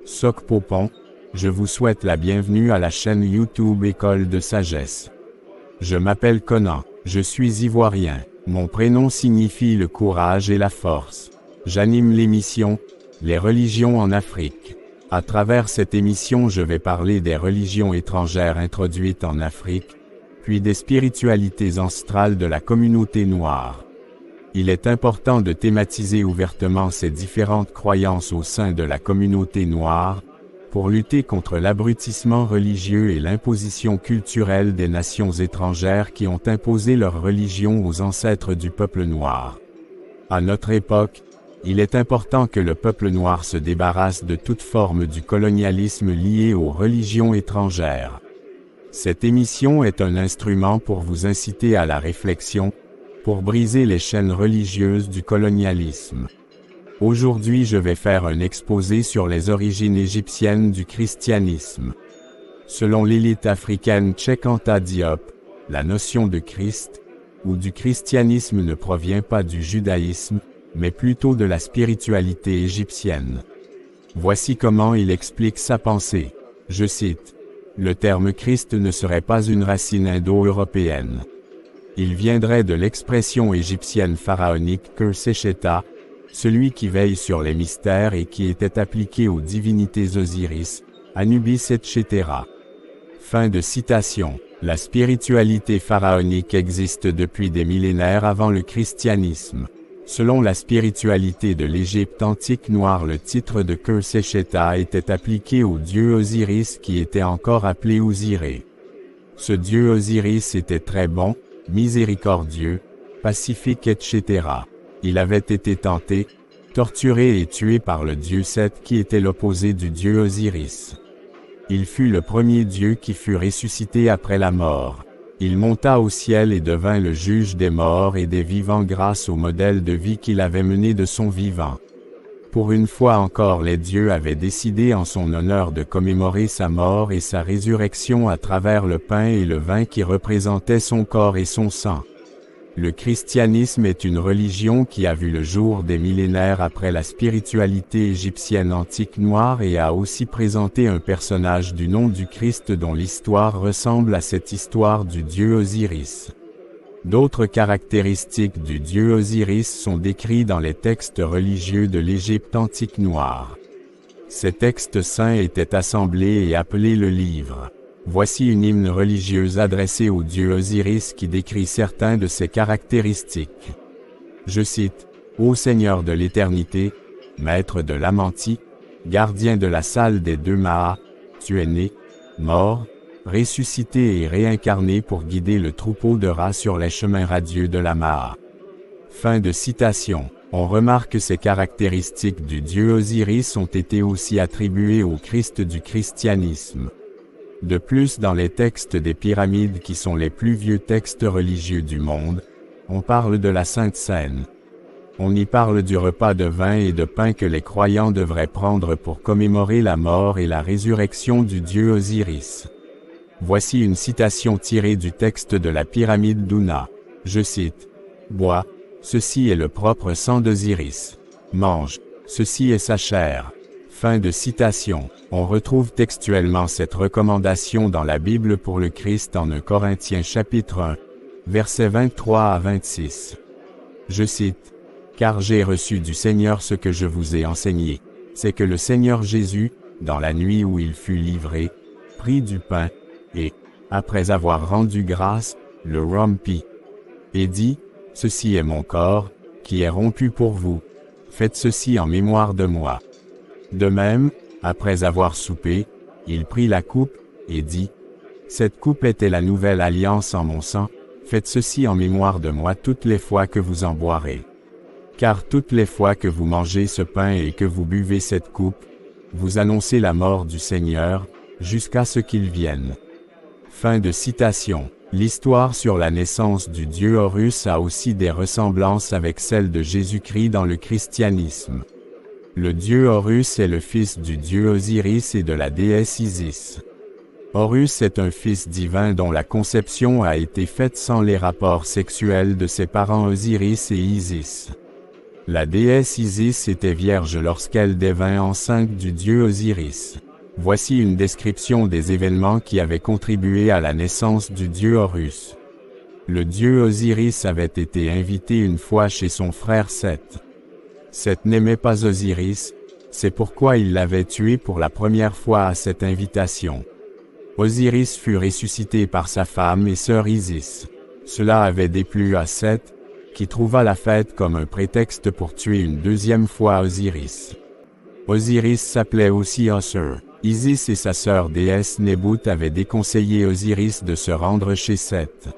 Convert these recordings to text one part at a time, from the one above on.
Soc Popon, je vous souhaite la bienvenue à la chaîne YouTube École de Sagesse. Je m'appelle Conan, je suis ivoirien. Mon prénom signifie le courage et la force. J'anime l'émission « Les religions en Afrique ». À travers cette émission, je vais parler des religions étrangères introduites en Afrique, puis des spiritualités ancestrales de la communauté noire. Il est important de thématiser ouvertement ces différentes croyances au sein de la communauté noire, pour lutter contre l'abrutissement religieux et l'imposition culturelle des nations étrangères qui ont imposé leur religion aux ancêtres du peuple noir. À notre époque, il est important que le peuple noir se débarrasse de toute forme du colonialisme lié aux religions étrangères. Cette émission est un instrument pour vous inciter à la réflexion, pour briser les chaînes religieuses du colonialisme. Aujourd'hui, je vais faire un exposé sur les origines égyptiennes du christianisme. Selon l'élite africaine Cheikh Anta Diop, la notion de Christ, ou du christianisme ne provient pas du judaïsme, mais plutôt de la spiritualité égyptienne. Voici comment il explique sa pensée. Je cite, « Le terme Christ ne serait pas une racine indo-européenne. Il viendrait de l'expression égyptienne pharaonique Khur-Sesheta, celui qui veille sur les mystères et qui était appliqué aux divinités Osiris, Anubis etc. » Fin de citation. La spiritualité pharaonique existe depuis des millénaires avant le christianisme. Selon la spiritualité de l'Égypte antique noire, le titre de Khur-Sesheta était appliqué au dieu Osiris qui était encore appelé Osiré. Ce dieu Osiris était très bon, miséricordieux, pacifique etc. Il avait été tenté, torturé et tué par le dieu Seth qui était l'opposé du dieu Osiris. Il fut le premier dieu qui fut ressuscité après la mort. Il monta au ciel et devint le juge des morts et des vivants grâce au modèle de vie qu'il avait mené de son vivant. Pour une fois encore, les dieux avaient décidé en son honneur de commémorer sa mort et sa résurrection à travers le pain et le vin qui représentaient son corps et son sang. Le christianisme est une religion qui a vu le jour des millénaires après la spiritualité égyptienne antique noire et a aussi présenté un personnage du nom du Christ dont l'histoire ressemble à cette histoire du dieu Osiris. D'autres caractéristiques du dieu Osiris sont décrites dans les textes religieux de l'Égypte antique noire. Ces textes saints étaient assemblés et appelés le livre. Voici une hymne religieuse adressée au dieu Osiris qui décrit certains de ses caractéristiques. Je cite, « Ô Seigneur de l'éternité, maître de l'Amanti, gardien de la salle des deux Maas, tu es né, mort, ressuscité et réincarné pour guider le troupeau de rats sur les chemins radieux de la Maa. » Fin de citation. On remarque ces caractéristiques du dieu Osiris ont été aussi attribuées au Christ du christianisme. De plus, dans les textes des pyramides qui sont les plus vieux textes religieux du monde, on parle de la Sainte Seine. On y parle du repas de vin et de pain que les croyants devraient prendre pour commémorer la mort et la résurrection du dieu Osiris. Voici une citation tirée du texte de la pyramide d'Ouna. Je cite, « Bois, ceci est le propre sang d'Osiris. Mange, ceci est sa chair. » Fin de citation. On retrouve textuellement cette recommandation dans la Bible pour le Christ en 1 Corinthiens chapitre 1, versets 23 à 26. Je cite, « Car j'ai reçu du Seigneur ce que je vous ai enseigné, c'est que le Seigneur Jésus, dans la nuit où il fut livré, prit du pain, et, après avoir rendu grâce, le rompit, et dit, « Ceci est mon corps, qui est rompu pour vous. Faites ceci en mémoire de moi. » De même, après avoir soupé, il prit la coupe, et dit, « Cette coupe était la nouvelle alliance en mon sang, faites ceci en mémoire de moi toutes les fois que vous en boirez. Car toutes les fois que vous mangez ce pain et que vous buvez cette coupe, vous annoncez la mort du Seigneur, jusqu'à ce qu'il vienne. » Fin de citation. L'histoire sur la naissance du dieu Horus a aussi des ressemblances avec celle de Jésus-Christ dans le christianisme. Le dieu Horus est le fils du dieu Osiris et de la déesse Isis. Horus est un fils divin dont la conception a été faite sans les rapports sexuels de ses parents Osiris et Isis. La déesse Isis était vierge lorsqu'elle devint enceinte du dieu Osiris. Voici une description des événements qui avaient contribué à la naissance du dieu Horus. Le dieu Osiris avait été invité une fois chez son frère Seth. Seth n'aimait pas Osiris, c'est pourquoi il l'avait tué pour la première fois à cette invitation. Osiris fut ressuscité par sa femme et sœur Isis. Cela avait déplu à Seth, qui trouva la fête comme un prétexte pour tuer une deuxième fois Osiris. Osiris s'appelait aussi Osir. Isis et sa sœur déesse Nébut avaient déconseillé Osiris de se rendre chez Seth.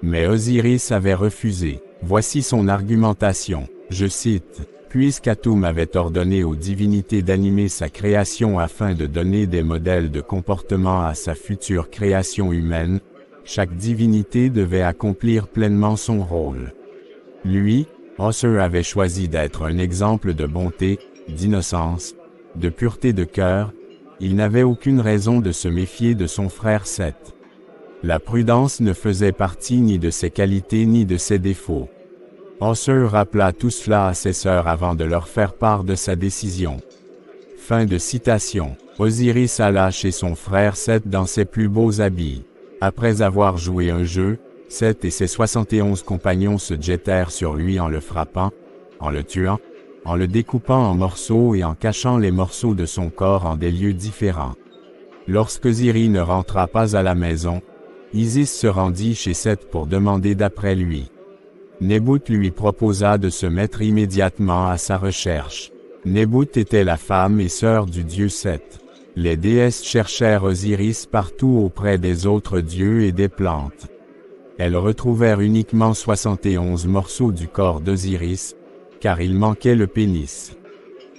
Mais Osiris avait refusé. Voici son argumentation. Je cite. Puisqu'Atum avait ordonné aux divinités d'animer sa création afin de donner des modèles de comportement à sa future création humaine, chaque divinité devait accomplir pleinement son rôle. Lui, Osir avait choisi d'être un exemple de bonté, d'innocence, de pureté de cœur. Il n'avait aucune raison de se méfier de son frère Seth. La prudence ne faisait partie ni de ses qualités ni de ses défauts. Osir rappela tout cela à ses sœurs avant de leur faire part de sa décision. Fin de citation. Osiris alla chez son frère Seth dans ses plus beaux habits. Après avoir joué un jeu, Seth et ses 71 compagnons se jetèrent sur lui en le frappant, en le tuant, en le découpant en morceaux et en cachant les morceaux de son corps en des lieux différents. Lorsqu'Osiris ne rentra pas à la maison, Isis se rendit chez Seth pour demander d'après lui. Nébut lui proposa de se mettre immédiatement à sa recherche. Nébut était la femme et sœur du dieu Seth. Les déesses cherchèrent Osiris partout auprès des autres dieux et des plantes. Elles retrouvèrent uniquement 71 morceaux du corps d'Osiris, car il manquait le pénis.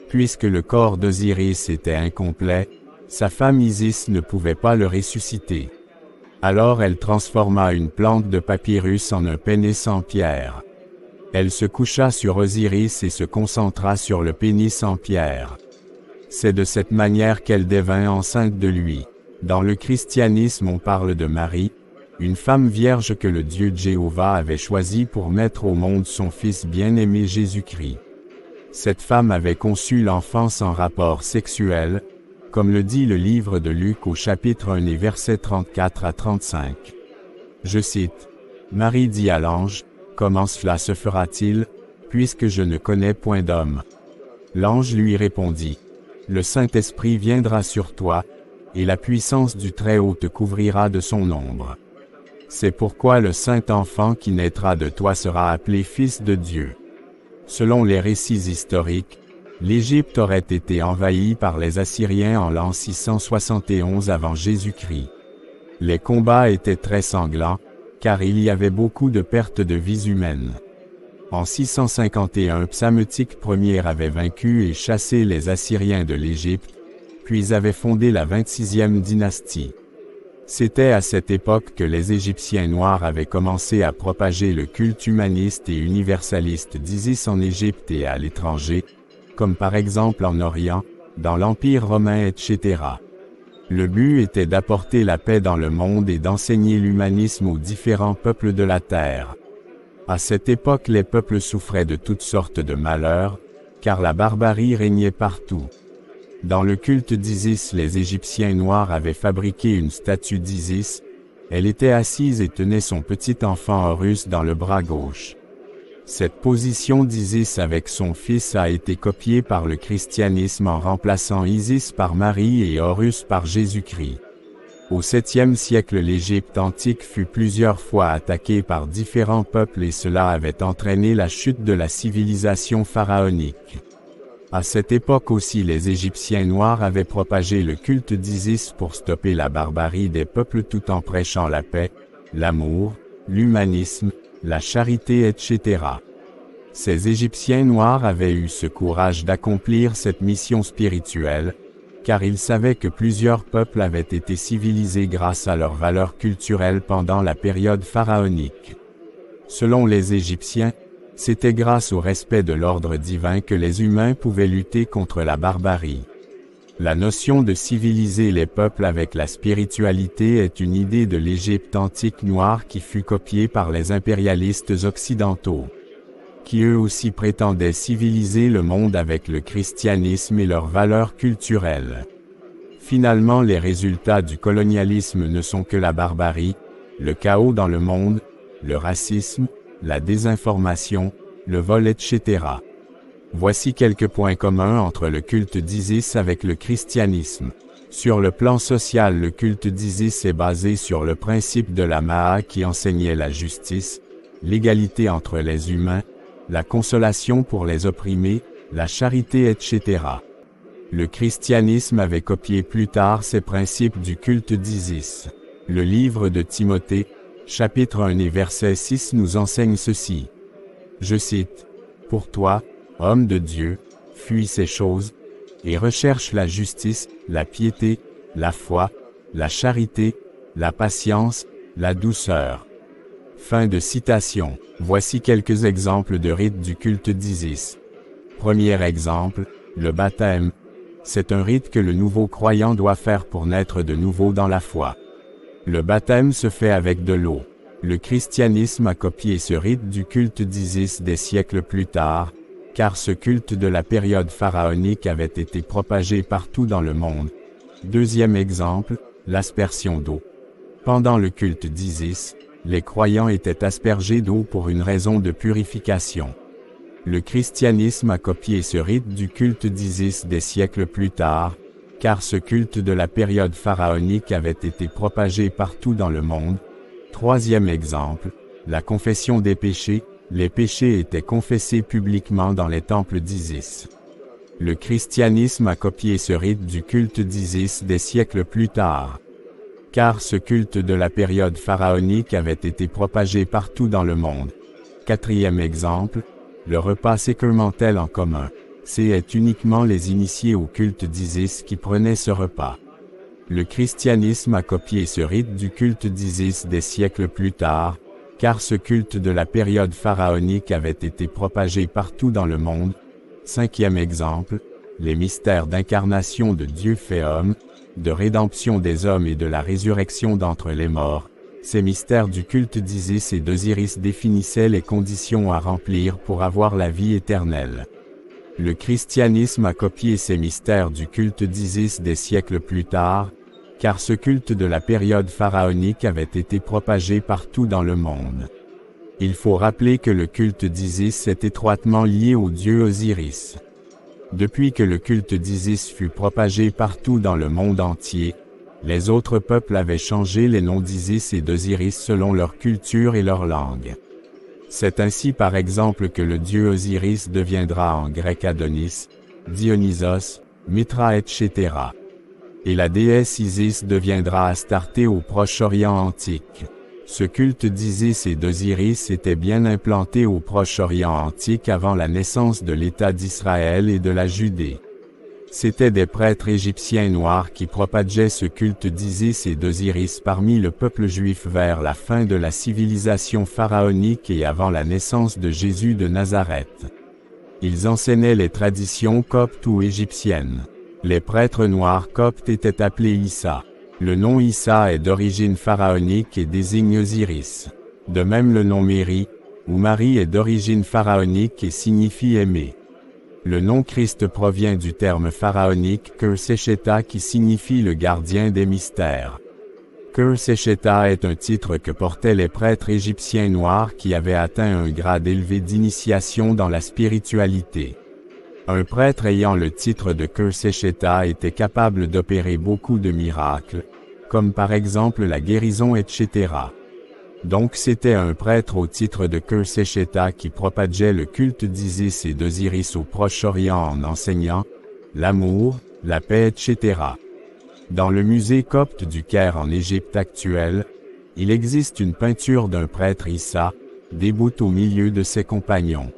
Puisque le corps d'Osiris était incomplet, sa femme Isis ne pouvait pas le ressusciter. Alors elle transforma une plante de papyrus en un pénis en pierre. Elle se coucha sur Osiris et se concentra sur le pénis en pierre. C'est de cette manière qu'elle devint enceinte de lui. Dans le christianisme on parle de Marie, une femme vierge que le Dieu Jéhovah avait choisie pour mettre au monde son fils bien-aimé Jésus-Christ. Cette femme avait conçu l'enfant sans rapport sexuel, comme le dit le livre de Luc au chapitre 1 et versets 34 à 35. Je cite. Marie dit à l'ange, « Comment cela se fera-t-il, puisque je ne connais point d'homme ?» L'ange lui répondit, « Le Saint-Esprit viendra sur toi, et la puissance du Très-Haut te couvrira de son ombre. C'est pourquoi le Saint-Enfant qui naîtra de toi sera appelé Fils de Dieu. » Selon les récits historiques, l'Égypte aurait été envahie par les Assyriens en l'an 671 avant Jésus-Christ. Les combats étaient très sanglants, car il y avait beaucoup de pertes de vies humaines. En 651 Psammétique Ier avait vaincu et chassé les Assyriens de l'Égypte, puis avait fondé la 26e dynastie. C'était à cette époque que les Égyptiens noirs avaient commencé à propager le culte humaniste et universaliste d'Isis en Égypte et à l'étranger, comme par exemple en Orient, dans l'Empire romain etc. Le but était d'apporter la paix dans le monde et d'enseigner l'humanisme aux différents peuples de la terre. À cette époque les peuples souffraient de toutes sortes de malheurs, car la barbarie régnait partout. Dans le culte d'Isis les Égyptiens noirs avaient fabriqué une statue d'Isis, elle était assise et tenait son petit enfant Horus dans le bras gauche. Cette position d'Isis avec son fils a été copiée par le christianisme en remplaçant Isis par Marie et Horus par Jésus-Christ. Au 7e siècle l'Égypte antique fut plusieurs fois attaquée par différents peuples et cela avait entraîné la chute de la civilisation pharaonique. À cette époque aussi les Égyptiens noirs avaient propagé le culte d'Isis pour stopper la barbarie des peuples tout en prêchant la paix, l'amour, l'humanisme, la charité etc. Ces Égyptiens noirs avaient eu ce courage d'accomplir cette mission spirituelle, car ils savaient que plusieurs peuples avaient été civilisés grâce à leurs valeurs culturelles pendant la période pharaonique. Selon les Égyptiens, c'était grâce au respect de l'ordre divin que les humains pouvaient lutter contre la barbarie. La notion de civiliser les peuples avec la spiritualité est une idée de l'Égypte antique noire qui fut copiée par les impérialistes occidentaux. qui eux aussi prétendaient civiliser le monde avec le christianisme et leurs valeurs culturelles. Finalement, les résultats du colonialisme ne sont que la barbarie, le chaos dans le monde, le racisme, la désinformation, le vol, etc. Voici quelques points communs entre le culte d'Isis avec le christianisme. Sur le plan social, le culte d'Isis est basé sur le principe de la Ma'a qui enseignait la justice, l'égalité entre les humains, la consolation pour les opprimés, la charité, etc. Le christianisme avait copié plus tard ces principes du culte d'Isis. Le livre de Timothée, chapitre 1 et verset 6 nous enseigne ceci. Je cite, « Pour toi, homme de Dieu, fuis ces choses, et recherche la justice, la piété, la foi, la charité, la patience, la douceur. » Fin de citation. Voici quelques exemples de rites du culte d'Isis. Premier exemple, le baptême. C'est un rite que le nouveau croyant doit faire pour naître de nouveau dans la foi. Le baptême se fait avec de l'eau. Le christianisme a copié ce rite du culte d'Isis des siècles plus tard, car ce culte de la période pharaonique avait été propagé partout dans le monde. Deuxième exemple, l'aspersion d'eau. Pendant le culte d'Isis, les croyants étaient aspergés d'eau pour une raison de purification. Le christianisme a copié ce rite du culte d'Isis des siècles plus tard, car ce culte de la période pharaonique avait été propagé partout dans le monde. Troisième exemple, la confession des péchés. Les péchés étaient confessés publiquement dans les temples d'Isis. Le christianisme a copié ce rite du culte d'Isis des siècles plus tard, car ce culte de la période pharaonique avait été propagé partout dans le monde. Quatrième exemple, le repas sacramentel en commun. C'est uniquement les initiés au culte d'Isis qui prenaient ce repas. Le christianisme a copié ce rite du culte d'Isis des siècles plus tard, car ce culte de la période pharaonique avait été propagé partout dans le monde. Cinquième exemple, les mystères d'incarnation de Dieu fait homme, de rédemption des hommes et de la résurrection d'entre les morts. Ces mystères du culte d'Isis et d'Osiris définissaient les conditions à remplir pour avoir la vie éternelle. Le christianisme a copié ces mystères du culte d'Isis des siècles plus tard, car ce culte de la période pharaonique avait été propagé partout dans le monde. Il faut rappeler que le culte d'Isis est étroitement lié au dieu Osiris. Depuis que le culte d'Isis fut propagé partout dans le monde entier, les autres peuples avaient changé les noms d'Isis et d'Osiris selon leur culture et leur langue. C'est ainsi par exemple que le dieu Osiris deviendra en grec Adonis, Dionysos, Mithra, etc. Et la déesse Isis deviendra Astarté au Proche-Orient antique. Ce culte d'Isis et d'Osiris était bien implanté au Proche-Orient antique avant la naissance de l'État d'Israël et de la Judée. C'étaient des prêtres égyptiens noirs qui propageaient ce culte d'Isis et d'Osiris parmi le peuple juif vers la fin de la civilisation pharaonique et avant la naissance de Jésus de Nazareth. Ils enseignaient les traditions coptes ou égyptiennes. Les prêtres noirs coptes étaient appelés Issa. Le nom Issa est d'origine pharaonique et désigne Osiris. De même le nom Méri, ou Marie est d'origine pharaonique et signifie aimer. Le nom Christ provient du terme pharaonique Kër-Sesheta qui signifie le gardien des mystères. Kër-Sesheta est un titre que portaient les prêtres égyptiens noirs qui avaient atteint un grade élevé d'initiation dans la spiritualité. Un prêtre ayant le titre de Kër-Sesheta était capable d'opérer beaucoup de miracles, comme par exemple la guérison, etc. Donc c'était un prêtre au titre de Kër-Sesheta qui propageait le culte d'Isis et d'Osiris au Proche-Orient en enseignant l'amour, la paix, etc. Dans le musée copte du Caire en Égypte actuelle, il existe une peinture d'un prêtre Issa, debout au milieu de ses compagnons.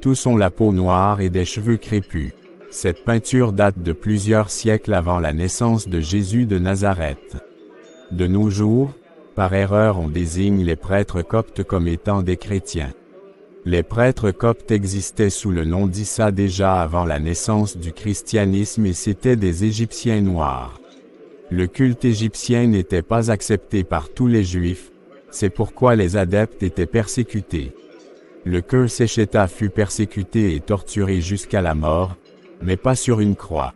Tous ont la peau noire et des cheveux crépus. Cette peinture date de plusieurs siècles avant la naissance de Jésus de Nazareth. De nos jours, par erreur on désigne les prêtres coptes comme étant des chrétiens. Les prêtres coptes existaient sous le nom d'Issa déjà avant la naissance du christianisme et c'étaient des Égyptiens noirs. Le culte égyptien n'était pas accepté par tous les Juifs, c'est pourquoi les adeptes étaient persécutés. Le Cœur Séchéta fut persécuté et torturé jusqu'à la mort, mais pas sur une croix.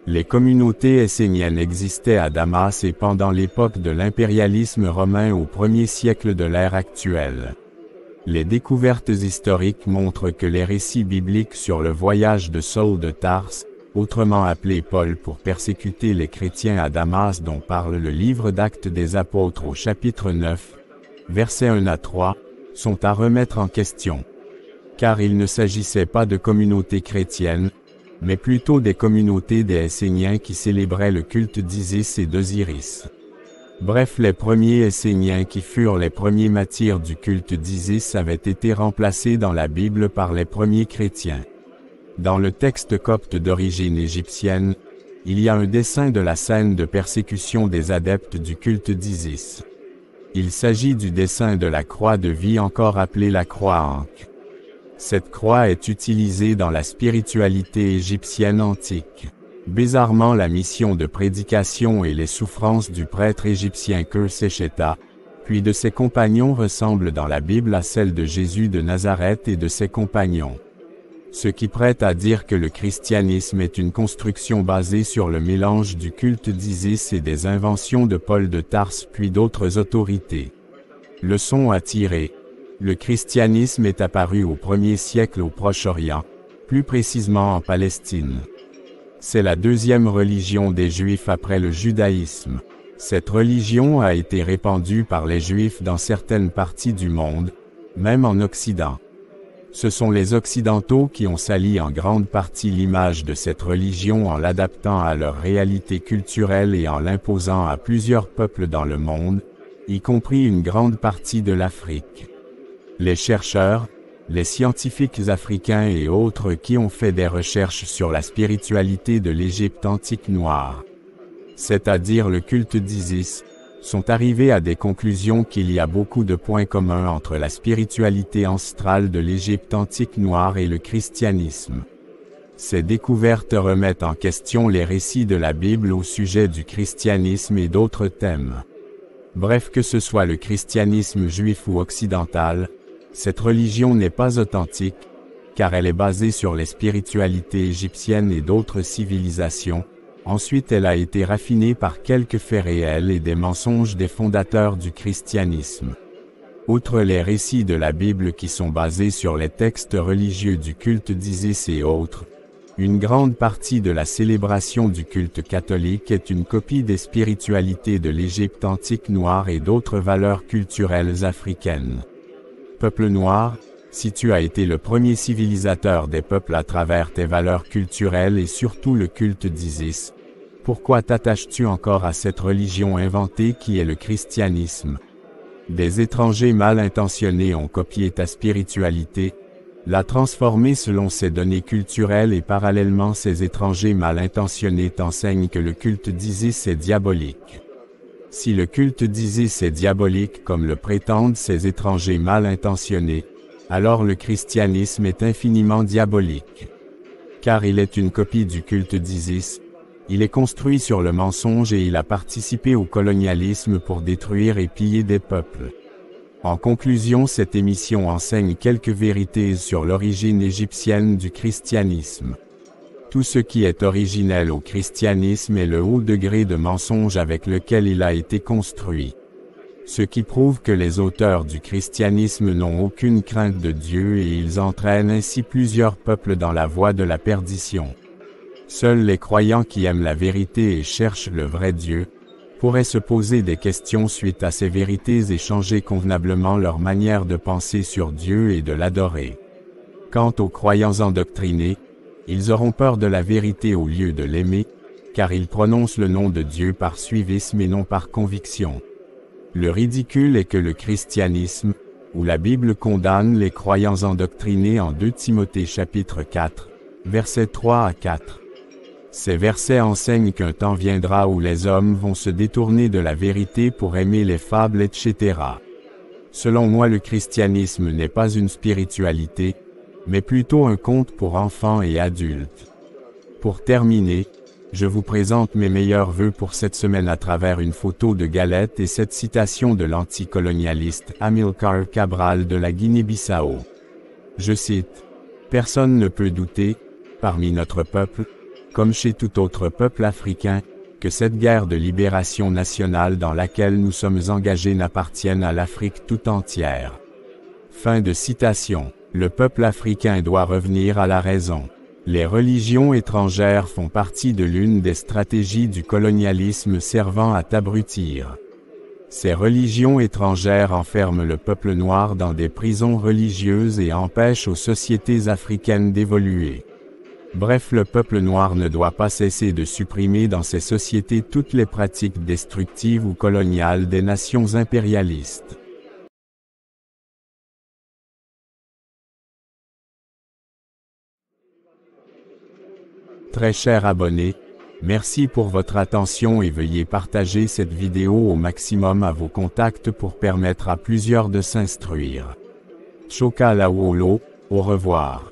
Les communautés esséniennes existaient à Damas et pendant l'époque de l'impérialisme romain au 1er siècle de l'ère actuelle. Les découvertes historiques montrent que les récits bibliques sur le voyage de Saul de Tarse, autrement appelé Paul pour persécuter les chrétiens à Damas dont parle le livre d'Actes des Apôtres au chapitre 9, versets 1 à 3, sont à remettre en question. Car il ne s'agissait pas de communautés chrétiennes, mais plutôt des communautés des Esséniens qui célébraient le culte d'Isis et d'Osiris. Bref, les premiers Esséniens qui furent les premiers martyrs du culte d'Isis avaient été remplacés dans la Bible par les premiers chrétiens. Dans le texte copte d'origine égyptienne, il y a un dessin de la scène de persécution des adeptes du culte d'Isis. Il s'agit du dessin de la croix de vie encore appelée la croix Ankh. Cette croix est utilisée dans la spiritualité égyptienne antique. Bizarrement, la mission de prédication et les souffrances du prêtre égyptien Cœur Séchéta, puis de ses compagnons ressemblent dans la Bible à celles de Jésus de Nazareth et de ses compagnons. Ce qui prête à dire que le christianisme est une construction basée sur le mélange du culte d'Isis et des inventions de Paul de Tarse puis d'autres autorités. Leçon à tirer. Le christianisme est apparu au 1er siècle au Proche-Orient, plus précisément en Palestine. C'est la deuxième religion des Juifs après le judaïsme. Cette religion a été répandue par les Juifs dans certaines parties du monde, même en Occident. Ce sont les Occidentaux qui ont sali en grande partie l'image de cette religion en l'adaptant à leur réalité culturelle et en l'imposant à plusieurs peuples dans le monde, y compris une grande partie de l'Afrique. Les chercheurs, les scientifiques africains et autres qui ont fait des recherches sur la spiritualité de l'Égypte antique noire, c'est-à-dire le culte d'Isis, sont arrivés à des conclusions qu'il y a beaucoup de points communs entre la spiritualité ancestrale de l'Égypte antique noire et le christianisme. Ces découvertes remettent en question les récits de la Bible au sujet du christianisme et d'autres thèmes. Bref, que ce soit le christianisme juif ou occidental, cette religion n'est pas authentique, car elle est basée sur les spiritualités égyptiennes et d'autres civilisations. Ensuite, elle a été raffinée par quelques faits réels et des mensonges des fondateurs du christianisme. Outre les récits de la Bible qui sont basés sur les textes religieux du culte d'Isis et autres, une grande partie de la célébration du culte catholique est une copie des spiritualités de l'Égypte antique noire et d'autres valeurs culturelles africaines. Peuple noir, si tu as été le premier civilisateur des peuples à travers tes valeurs culturelles et surtout le culte d'Isis, pourquoi t'attaches-tu encore à cette religion inventée qui est le christianisme? Des étrangers mal intentionnés ont copié ta spiritualité, l'a transformée selon ses données culturelles et parallèlement ces étrangers mal intentionnés t'enseignent que le culte d'Isis est diabolique. Si le culte d'Isis est diabolique comme le prétendent ces étrangers mal intentionnés, alors le christianisme est infiniment diabolique. Car il est une copie du culte d'Isis, il est construit sur le mensonge et il a participé au colonialisme pour détruire et piller des peuples. En conclusion, cette émission enseigne quelques vérités sur l'origine égyptienne du christianisme. Tout ce qui est originel au christianisme est le haut degré de mensonge avec lequel il a été construit. Ce qui prouve que les auteurs du christianisme n'ont aucune crainte de Dieu et ils entraînent ainsi plusieurs peuples dans la voie de la perdition. Seuls les croyants qui aiment la vérité et cherchent le vrai Dieu, pourraient se poser des questions suite à ces vérités et changer convenablement leur manière de penser sur Dieu et de l'adorer. Quant aux croyants endoctrinés, ils auront peur de la vérité au lieu de l'aimer, car ils prononcent le nom de Dieu par suivisme et non par conviction. Le ridicule est que le christianisme, où la Bible condamne les croyants endoctrinés en 2 Timothée chapitre 4, versets 3 à 4. Ces versets enseignent qu'un temps viendra où les hommes vont se détourner de la vérité pour aimer les fables, etc. Selon moi, le christianisme n'est pas une spiritualité, mais plutôt un conte pour enfants et adultes. Pour terminer, je vous présente mes meilleurs vœux pour cette semaine à travers une photo de galette et cette citation de l'anticolonialiste Amilcar Cabral de la Guinée-Bissau. Je cite, « Personne ne peut douter, parmi notre peuple, comme chez tout autre peuple africain, que cette guerre de libération nationale dans laquelle nous sommes engagés n'appartienne à l'Afrique tout entière. » Fin de citation. Le peuple africain doit revenir à la raison. Les religions étrangères font partie de l'une des stratégies du colonialisme servant à t'abrutir. Ces religions étrangères enferment le peuple noir dans des prisons religieuses et empêchent aux sociétés africaines d'évoluer. Bref, le peuple noir ne doit pas cesser de supprimer dans ces sociétés toutes les pratiques destructives ou coloniales des nations impérialistes. Très chers abonnés, merci pour votre attention et veuillez partager cette vidéo au maximum à vos contacts pour permettre à plusieurs de s'instruire. Choka Lawolo, au revoir.